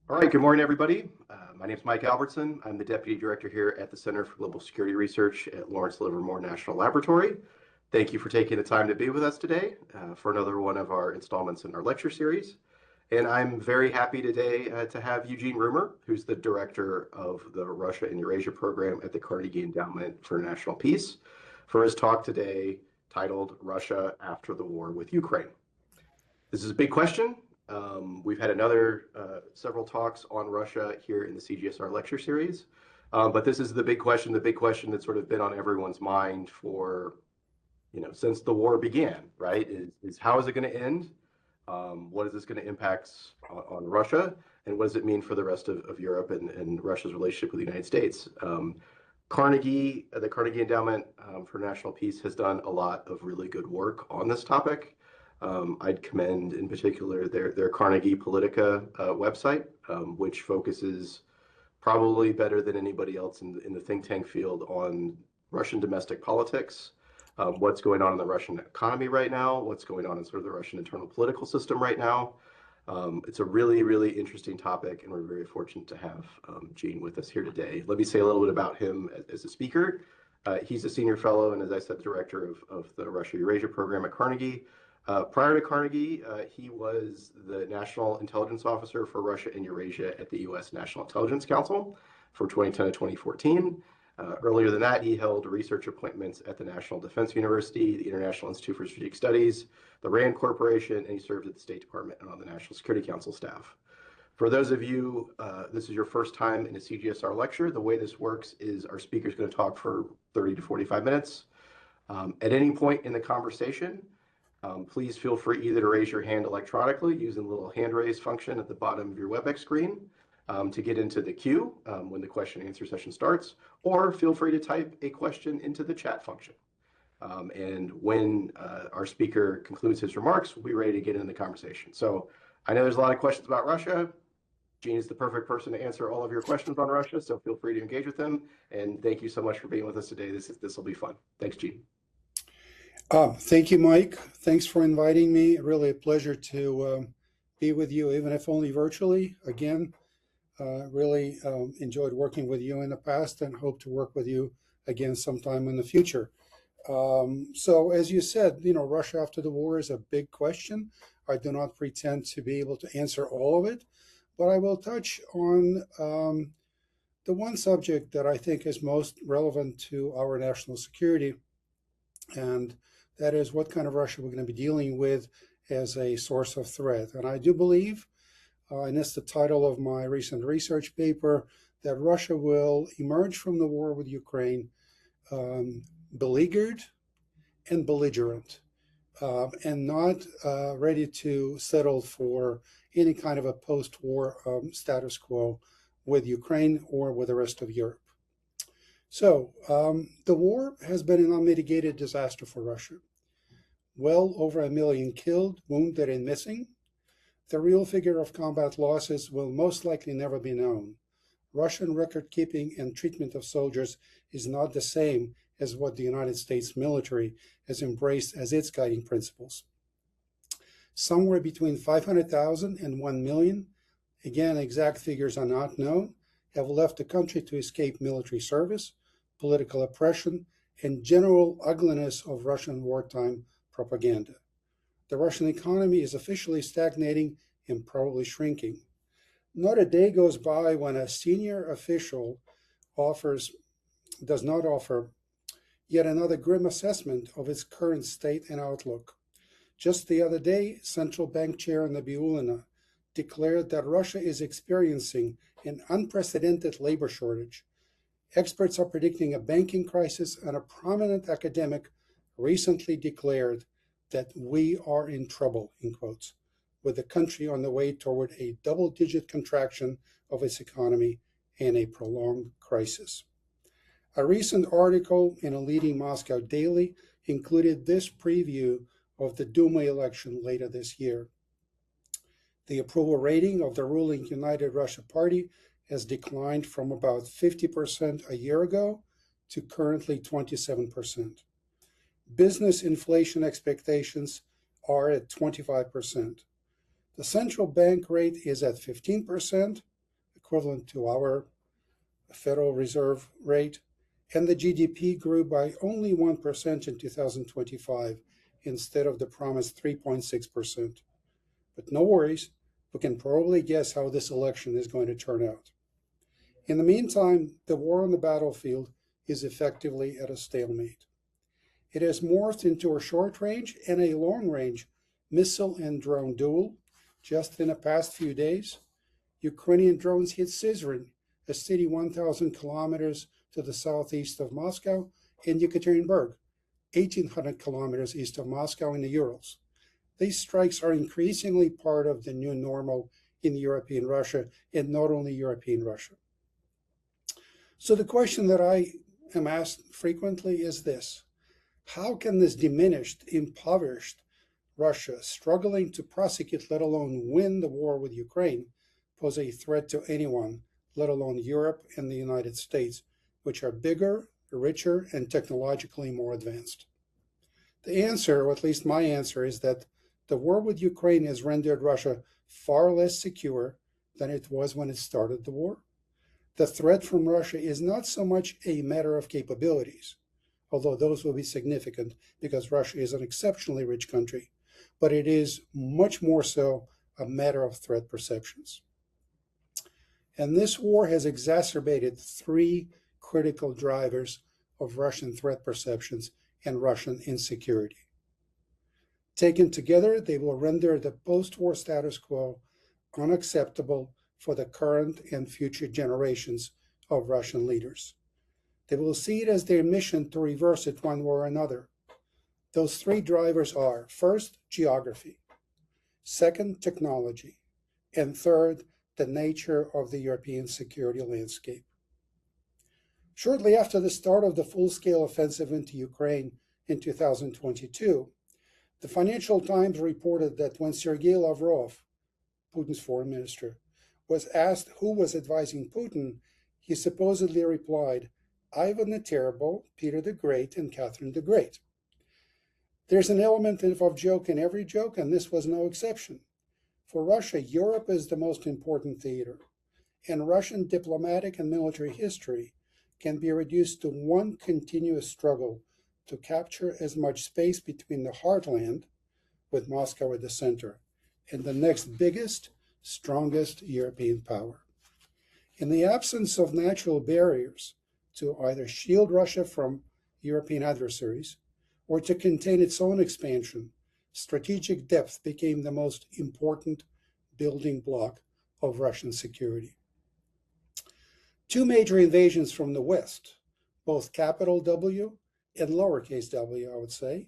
All right, good morning, everybody. My name is Mike Albertson. I'm the Deputy Director here at the Center for Global Security Research at Lawrence Livermore National Laboratory. Thank you for taking the time to be with us today for another one of our installments in our lecture series. And I'm very happy today to have Eugene Rumer, who's the Director of the Russia and Eurasia program at the Carnegie Endowment for National Peace, for his talk today titled Russia After the War with Ukraine. This is a big question. We've had several talks on Russia here in the CGSR lecture series, but this is the big question that's sort of been on everyone's mind for, since the war began, right? Is how is it going to end? What is this going to impact on Russia? And what does it mean for the rest of Europe and Russia's relationship with the United States? The Carnegie Endowment for National Peace has done a lot of really good work on this topic. I'd commend in particular their Carnegie Politica website, which focuses probably better than anybody else in the think tank field on Russian domestic politics, what's going on in the Russian economy right now, what's going on in sort of the Russian internal political system right now. It's a really, really interesting topic, and we're very fortunate to have Gene with us here today. Let me say a little bit about him as a speaker. He's a senior fellow and, as I said, director of the Russia Eurasia program at Carnegie. Prior to Carnegie, he was the National Intelligence Officer for Russia and Eurasia at the U.S. National Intelligence Council from 2010 to 2014. Earlier than that, he held research appointments at the National Defense University, the International Institute for Strategic Studies, the RAND Corporation, and he served at the State Department and on the National Security Council staff. For those of you, this is your first time in a CGSR lecture, the way this works is our speaker is going to talk for 30 to 45 minutes. At any point in the conversation, please feel free either to raise your hand electronically using the little hand raise function at the bottom of your WebEx screen to get into the queue when the question and answer session starts, or feel free to type a question into the chat function. And when our speaker concludes his remarks, we'll be ready to get into the conversation. So I know there's a lot of questions about Russia. Gene is the perfect person to answer all of your questions on Russia, so feel free to engage with him. And thank you so much for being with us today. This will be fun. Thanks, Gene. Thank you, Mike. Thanks for inviting me. Really a pleasure to be with you, even if only virtually. Again, really enjoyed working with you in the past and hope to work with you again sometime in the future. So as you said, Russia after the war is a big question. I do not pretend to be able to answer all of it, but I will touch on the one subject that I think is most relevant to our national security, and that is what kind of Russia we're going to be dealing with as a source of threat. And I do believe, and that's the title of my recent research paper, that Russia will emerge from the war with Ukraine beleaguered and belligerent, and not ready to settle for any kind of a post-war status quo with Ukraine or with the rest of Europe. So the war has been an unmitigated disaster for Russia. Well over 1 million killed, wounded, and missing. The real figure of combat losses will most likely never be known. Russian record-keeping and treatment of soldiers is not the same as what the United States military has embraced as its guiding principles. Somewhere between 500,000 and 1 million, again, exact figures are not known, have left the country to escape military service, political oppression, and general ugliness of Russian wartime propaganda. The Russian economy is officially stagnating and probably shrinking. Not a day goes by when a senior official does not offer yet another grim assessment of its current state and outlook. Just the other day, central bank chair Nabiullina declared that Russia is experiencing an unprecedented labor shortage. Experts are predicting a banking crisis, and a prominent academic recently declared that we are in trouble, in quotes, with the country on the way toward a double-digit contraction of its economy and a prolonged crisis. A recent article in a leading Moscow daily included this preview of the Duma election later this year. The approval rating of the ruling United Russia Party has declined from about 50% a year ago to currently 27%. Business inflation expectations are at 25%. The central bank rate is at 15%, equivalent to our Federal Reserve rate, and the GDP grew by only 1% in 2025 instead of the promised 3.6%. But no worries, we can probably guess how this election is going to turn out. In the meantime, the war on the battlefield is effectively at a stalemate. It has morphed into a short-range and a long-range missile and drone duel. Just in the past few days, Ukrainian drones hit Syzran, a city 1,000 kilometers to the southeast of Moscow, and Yekaterinburg, 1,800 kilometers east of Moscow in the Urals. These strikes are increasingly part of the new normal in European Russia, and not only European Russia. So the question that I am asked frequently is this: how can this diminished, impoverished Russia, struggling to prosecute, let alone win the war with Ukraine, pose a threat to anyone, let alone Europe and the United States, which are bigger, richer, and technologically more advanced? The answer, or at least my answer, is that the war with Ukraine has rendered Russia far less secure than it was when it started the war. The threat from Russia is not so much a matter of capabilities, although those will be significant because Russia is an exceptionally rich country, but it is much more so a matter of threat perceptions. And this war has exacerbated three critical drivers of Russian threat perceptions and Russian insecurity. Taken together, they will render the post-war status quo unacceptable for the current and future generations of Russian leaders. They will see it as their mission to reverse it one way or another. Those three drivers are: first, geography; second, technology; and third, the nature of the European security landscape. Shortly after the start of the full-scale offensive into Ukraine in 2022, the Financial Times reported that when Sergei Lavrov, Putin's foreign minister, was asked who was advising Putin, he supposedly replied, Ivan the Terrible, Peter the Great, and Catherine the Great. There's an element of joke in every joke, and this was no exception. For Russia, Europe is the most important theater, and Russian diplomatic and military history can be reduced to one continuous struggle to capture as much space between the heartland, with Moscow at the center, and the next biggest, strongest European power. In the absence of natural barriers to either shield Russia from European adversaries or to contain its own expansion, strategic depth became the most important building block of Russian security. Two major invasions from the West, both capital W and lowercase w, I would say,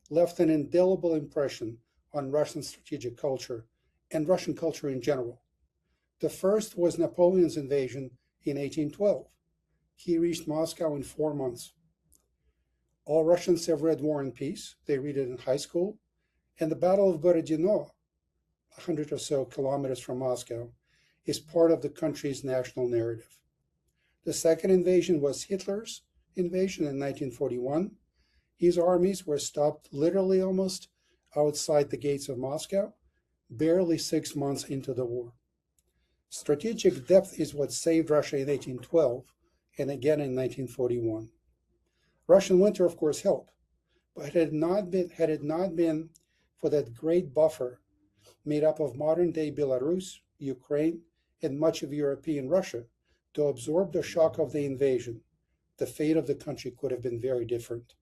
left an indelible impression on Russian strategic culture and Russian culture in general. The first was Napoleon's invasion in 1812. He reached Moscow in 4 months. All Russians have read War and Peace. They read it in high school. And the Battle of Borodino, 100 or so kilometers from Moscow, is part of the country's national narrative. The second invasion was Hitler's invasion in 1941. His armies were stopped literally almost outside the gates of Moscow, barely 6 months into the war. Strategic depth is what saved Russia in 1812 and again in 1941. Russian winter, of course, helped, but had it not been for that great buffer made up of modern-day Belarus, Ukraine, and much of European Russia to absorb the shock of the invasion, the fate of the country could have been very different.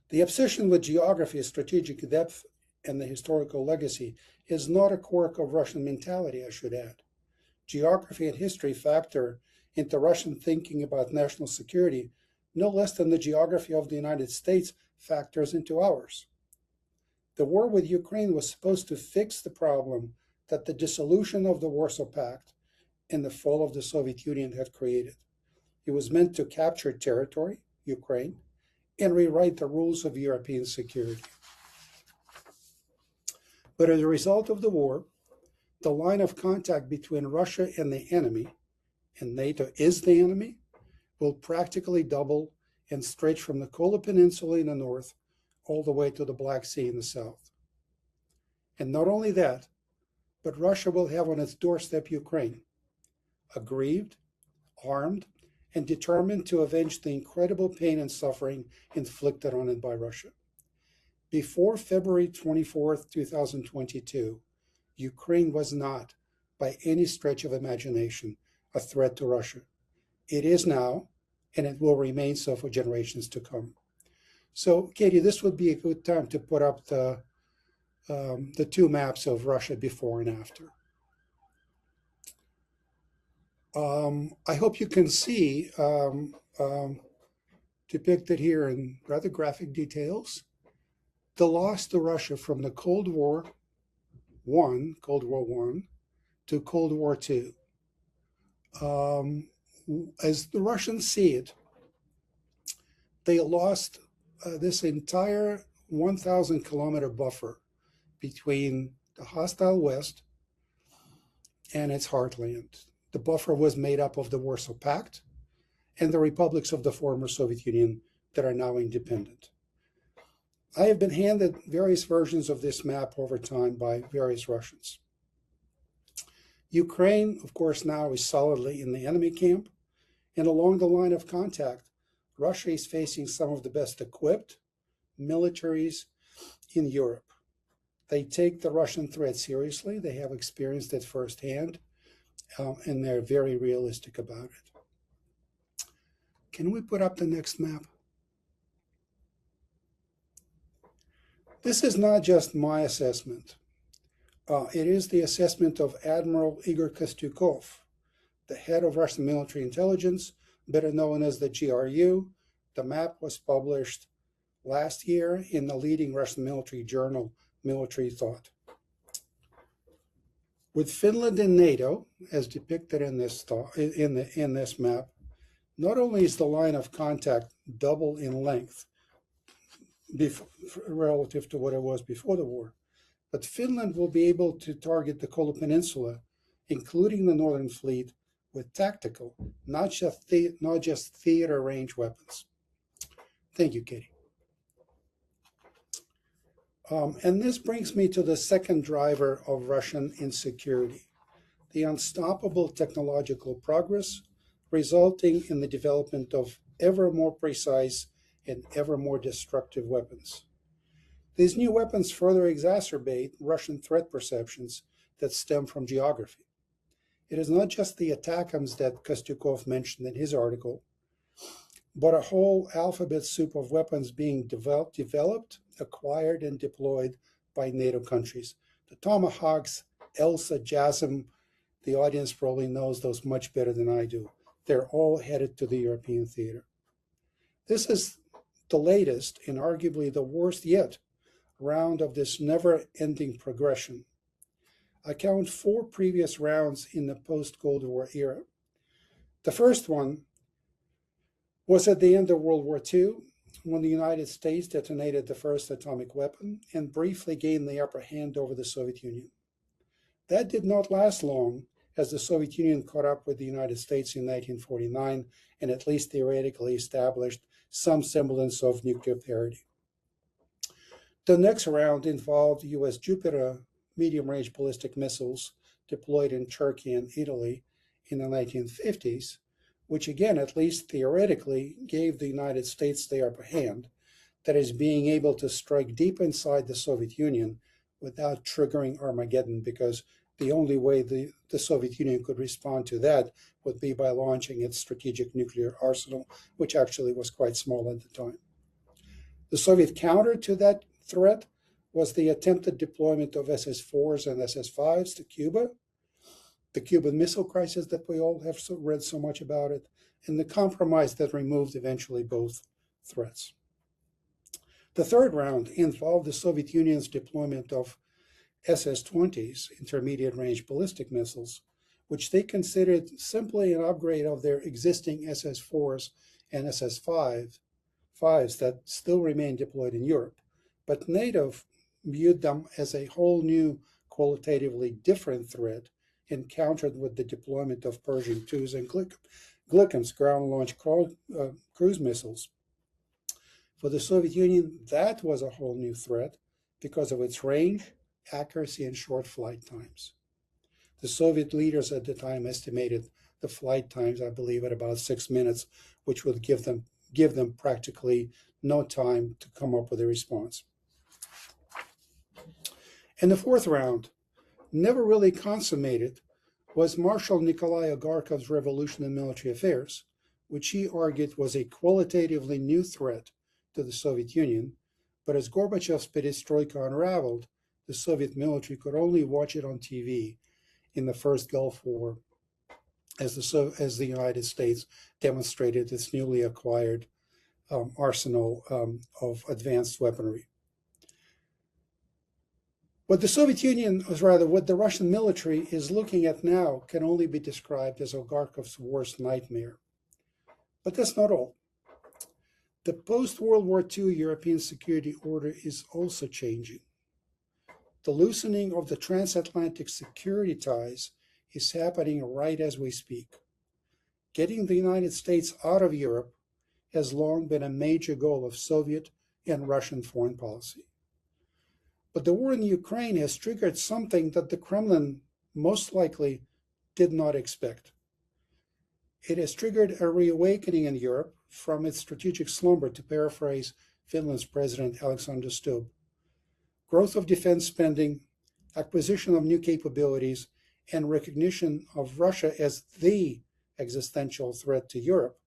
The obsession with geography, strategic depth, and the historical legacy is not a quirk of Russian mentality, I should add. Geography and history factor into Russian thinking about national security no less than the geography of the United States factors into ours. The war with Ukraine was supposed to fix the problem that the dissolution of the Warsaw Pact and the fall of the Soviet Union had created. It was meant to capture territory, Ukraine, and rewrite the rules of European security. But as a result of the war, the line of contact between Russia and the enemy, and NATO is the enemy, will practically double and stretch from the Kola Peninsula in the north all the way to the Black Sea in the south. And not only that, but Russia will have on its doorstep Ukraine, aggrieved, armed, and determined to avenge the incredible pain and suffering inflicted on it by Russia. Before February 24th, 2022, Ukraine was not, by any stretch of imagination, a threat to Russia. It is now, and it will remain so for generations to come. So, Katie, this would be a good time to put up the two maps of Russia before and after. I hope you can see depicted here in rather graphic details the loss to Russia from the Cold War I to Cold War II. As the Russians see it, they lost this entire 1,000-kilometer buffer between the hostile West and its heartland. The buffer was made up of the Warsaw Pact and the republics of the former Soviet Union that are now independent. I have been handed various versions of this map over time by various Russians. Ukraine, of course, now is solidly in the enemy camp, and along the line of contact, Russia is facing some of the best equipped militaries in Europe. They take the Russian threat seriously. They have experienced it firsthand, and they're very realistic about it. Can we put up the next map? This is not just my assessment. It is the assessment of Admiral Igor Kostyukov, the head of Russian military intelligence, better known as the GRU. The map was published last year in the leading Russian military journal, Military Thought. With Finland in NATO, as depicted in this map, not only is the line of contact double in length relative to what it was before the war, but Finland will be able to target the Kola Peninsula, including the Northern Fleet, with tactical, not just theater range weapons. Thank you, Katie. And this brings me to the second driver of Russian insecurity, the unstoppable technological progress resulting in the development of ever more precise and ever more destructive weapons. These new weapons further exacerbate Russian threat perceptions that stem from geography. It is not just the ATACMS that Kostyukov mentioned in his article, but a whole alphabet soup of weapons being developed, acquired, and deployed by NATO countries. The Tomahawks, ELSA, JASSM, the audience probably knows those much better than I do. They're all headed to the European theater. This is the latest and arguably the worst yet round of this never-ending progression. I count 4 previous rounds in the post-Cold War era. The first one was at the end of World War II, when the United States detonated the first atomic weapon and briefly gained the upper hand over the Soviet Union. That did not last long, as the Soviet Union caught up with the United States in 1949 and at least theoretically established some semblance of nuclear parity. The next round involved U.S. Jupiter medium-range ballistic missiles deployed in Turkey and Italy in the 1950s, which again, at least theoretically, gave the United States the upper hand, that is, being able to strike deep inside the Soviet Union without triggering Armageddon, because the only way the Soviet Union could respond to that would be by launching its strategic nuclear arsenal, which actually was quite small at the time. The Soviet counter to that threat was the attempted deployment of SS-4s and SS-5s to Cuba, the Cuban Missile Crisis that we all have read so much about it, and the compromise that removed eventually both threats. The third round involved the Soviet Union's deployment of SS-20s, intermediate-range ballistic missiles, which they considered simply an upgrade of their existing SS-4s and SS-5s that still remain deployed in Europe. But NATO viewed them as a whole new, qualitatively different threat, encountered with the deployment of Pershing IIs and Glickens ground-launched cruise missiles. For the Soviet Union, that was a whole new threat because of its range, accuracy, and short flight times. The Soviet leaders at the time estimated the flight times, I believe, at about 6 minutes, which would give them practically no time to come up with a response. And the fourth round, never really consummated, was Marshal Nikolai Agarkov's revolution in military affairs, which he argued was a qualitatively new threat to the Soviet Union. But as Gorbachev's perestroika unraveled, the Soviet military could only watch it on TV in the first Gulf War as the United States demonstrated its newly acquired arsenal of advanced weaponry. What the Russian military is looking at now can only be described as Agarkov's worst nightmare. But that's not all. The post-World War II European security order is also changing. The loosening of the transatlantic security ties is happening right as we speak. Getting the United States out of Europe has long been a major goal of Soviet and Russian foreign policy. But the war in Ukraine has triggered something that the Kremlin most likely did not expect. It has triggered a reawakening in Europe from its strategic slumber, to paraphrase Finland's President Alexander Stubb. Growth of defense spending, acquisition of new capabilities, and recognition of Russia as the existential threat to Europe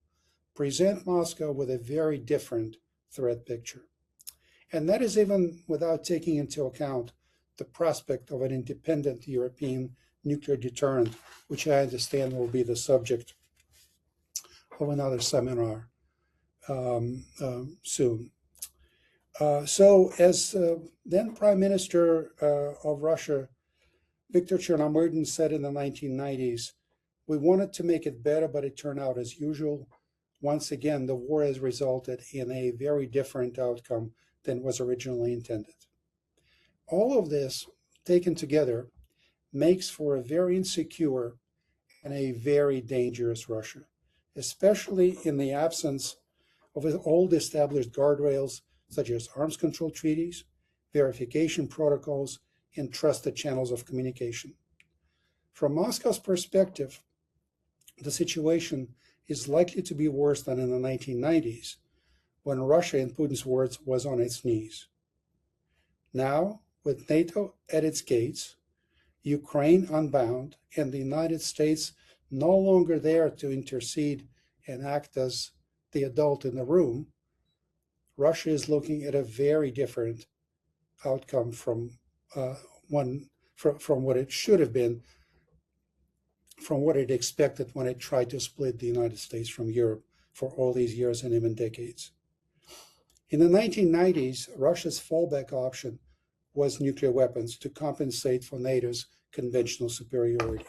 present Moscow with a very different threat picture. And that is even without taking into account the prospect of an independent European nuclear deterrent, which I understand will be the subject of another seminar soon. So as then Prime Minister of Russia, Viktor Chernomyrdin, said in the 1990s, "We wanted to make it better, but it turned out as usual. Once again, the war has resulted in a very different outcome than was originally intended." All of this taken together makes for a very insecure and a very dangerous Russia, especially in the absence of old established guardrails such as arms control treaties, verification protocols, and trusted channels of communication. From Moscow's perspective, the situation is likely to be worse than in the 1990s, when Russia, in Putin's words, was on its knees. Now, with NATO at its gates, Ukraine unbound, and the United States no longer there to intercede and act as the adult in the room, Russia is looking at a very different outcome from what it should have been, from what it expected when it tried to split the United States from Europe for all these years and even decades. In the 1990s, Russia's fallback option was nuclear weapons to compensate for NATO's conventional superiority.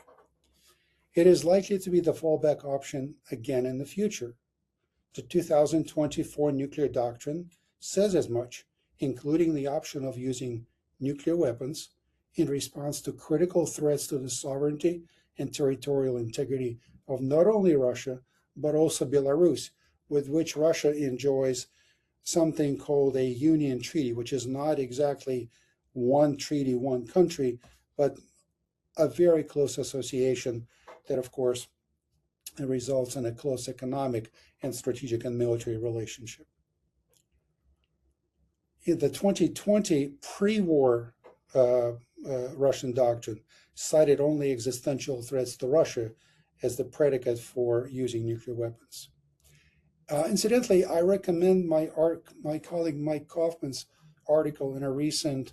It is likely to be the fallback option again in the future. The 2024 nuclear doctrine says as much, including the option of using nuclear weapons in response to critical threats to the sovereignty and territorial integrity of not only Russia, but also Belarus, with which Russia enjoys something called a union treaty, which is not exactly one treaty, one country, but a very close association that, of course, results in a close economic and strategic and military relationship. In the 2020 pre-war Russian doctrine cited only existential threats to Russia as the predicate for using nuclear weapons. Incidentally, I recommend my colleague Mike Kaufman's article in a recent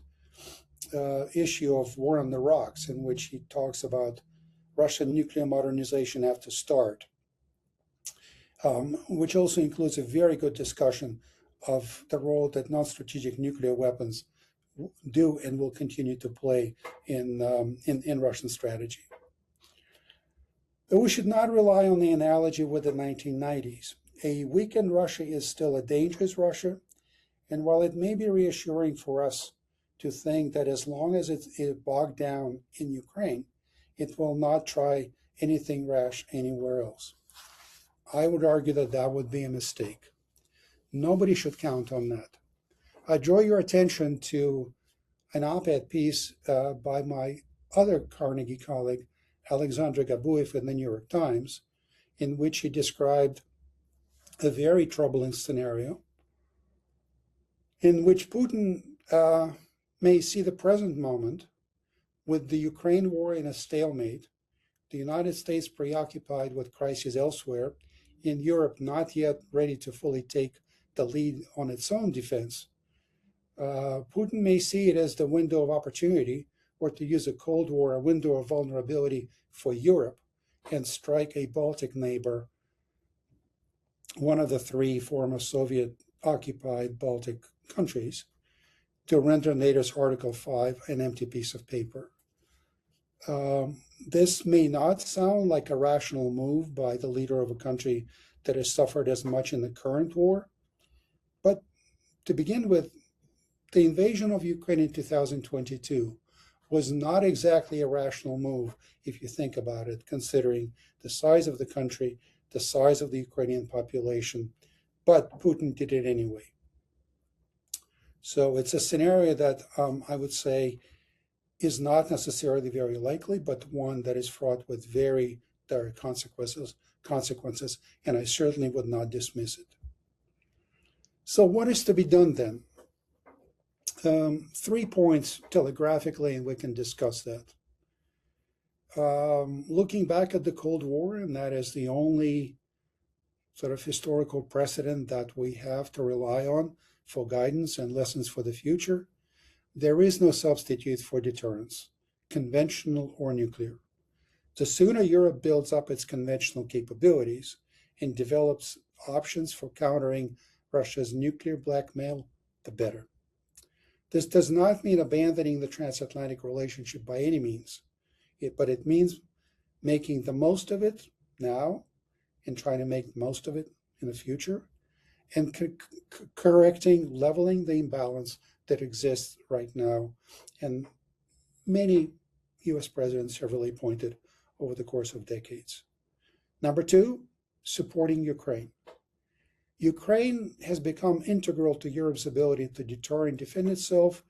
issue of War on the Rocks, in which he talks about Russian nuclear modernization after START, which also includes a very good discussion of the role that non-strategic nuclear weapons do and will continue to play in Russian strategy. But we should not rely on the analogy with the 1990s. A weakened Russia is still a dangerous Russia, and while it may be reassuring for us to think that as long as it is bogged down in Ukraine, it will not try anything rash anywhere else, I would argue that that would be a mistake. Nobody should count on that. I draw your attention to an op-ed piece by my other Carnegie colleague, Alexander Gabuev in the New York Times, in which he described a very troubling scenario in which Putin may see the present moment with the Ukraine war in a stalemate, the United States preoccupied with crises elsewhere, in Europe not yet ready to fully take the lead on its own defense. Putin may see it as the window of opportunity, or to use a Cold War, a window of vulnerability for Europe, and strike a Baltic neighbor, one of the three former Soviet-occupied Baltic countries, to render NATO's Article 5 an empty piece of paper. This may not sound like a rational move by the leader of a country that has suffered as much in the current war, but to begin with, the invasion of Ukraine in 2022 was not exactly a rational move if you think about it, considering the size of the country, the size of the Ukrainian population, but Putin did it anyway. So it's a scenario that I would say is not necessarily very likely, but one that is fraught with very direct consequences, and I certainly would not dismiss it. So what is to be done then? 3 points telegraphically, and we can discuss that. Looking back at the Cold War, and that is the only sort of historical precedent that we have to rely on for guidance and lessons for the future, there is no substitute for deterrence, conventional or nuclear. The sooner Europe builds up its conventional capabilities and develops options for countering Russia's nuclear blackmail, the better. This does not mean abandoning the transatlantic relationship by any means, but it means making the most of it now and trying to make the most of it in the future, and correcting, leveling the imbalance that exists right now, and many US presidents have really pointed over the course of decades. Number 2, supporting Ukraine. Ukraine has become integral to Europe's ability to deter and defend itself.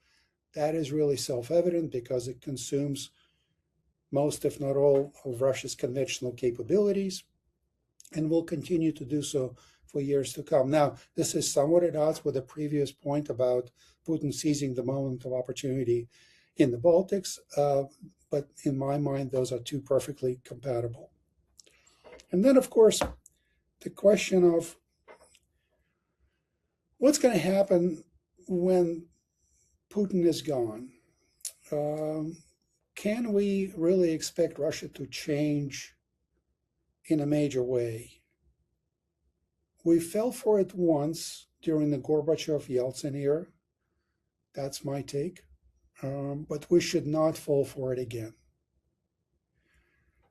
That is really self-evident because it consumes most, if not all, of Russia's conventional capabilities and will continue to do so for years to come. Now, this is somewhat at odds with the previous point about Putin seizing the moment of opportunity in the Baltics, but in my mind, those are two perfectly compatible. And then, of course, the question of what's going to happen when Putin is gone? Can we really expect Russia to change in a major way? We fell for it once during the Gorbachev-Yeltsin era. That's my take. But we should not fall for it again.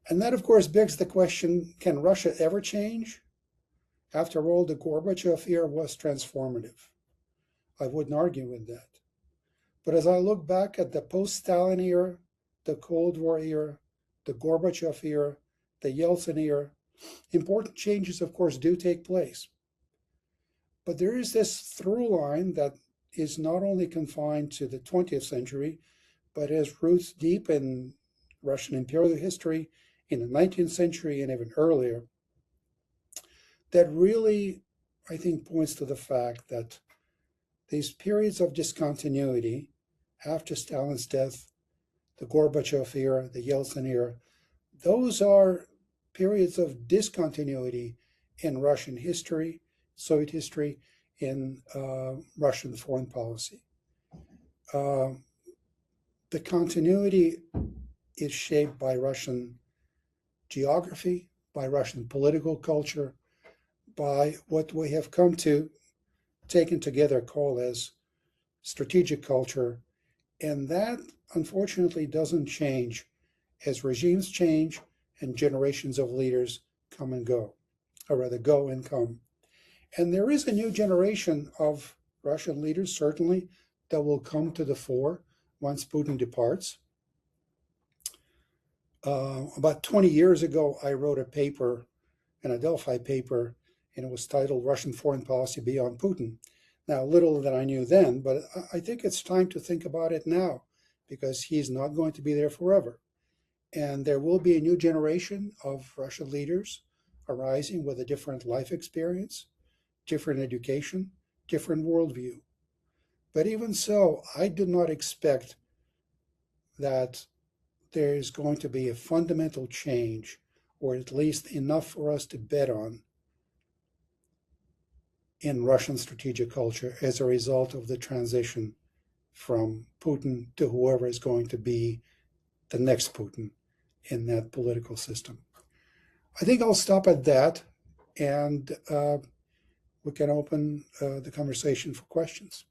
And that, of course, begs the question, can Russia ever change? After all, the Gorbachev era was transformative. I wouldn't argue with that. But as I look back at the post-Stalin era, the Cold War era, the Gorbachev era, the Yeltsin era, important changes, of course, do take place. But there is this through line that is not only confined to the 20th century, but has roots deep in Russian imperial history, in the 19th century and even earlier, that really, I think, points to the fact that these periods of discontinuity after Stalin's death, the Gorbachev era, the Yeltsin era, those are periods of discontinuity in Russian history, Soviet history, in Russian foreign policy. The continuity is shaped by Russian geography, by Russian political culture, by what we have come to taken together call as strategic culture. And that, unfortunately, doesn't change as regimes change and generations of leaders come and go, or rather go and come. And there is a new generation of Russian leaders, certainly, that will come to the fore once Putin departs. About 20 years ago, I wrote a paper, an Adelphi paper, and it was titled Russian Foreign Policy Beyond Putin. Now, little that I knew then, but I think it's time to think about it now, because he's not going to be there forever. And there will be a new generation of Russian leaders arising with a different life experience, different education, different worldview. But even so, I do not expect that there is going to be a fundamental change, or at least enough for us to bet on, in Russian strategic culture as a result of the transition from Putin to whoever is going to be the next Putin in that political system. I think I'll stop at that, and we can open the conversation for questions.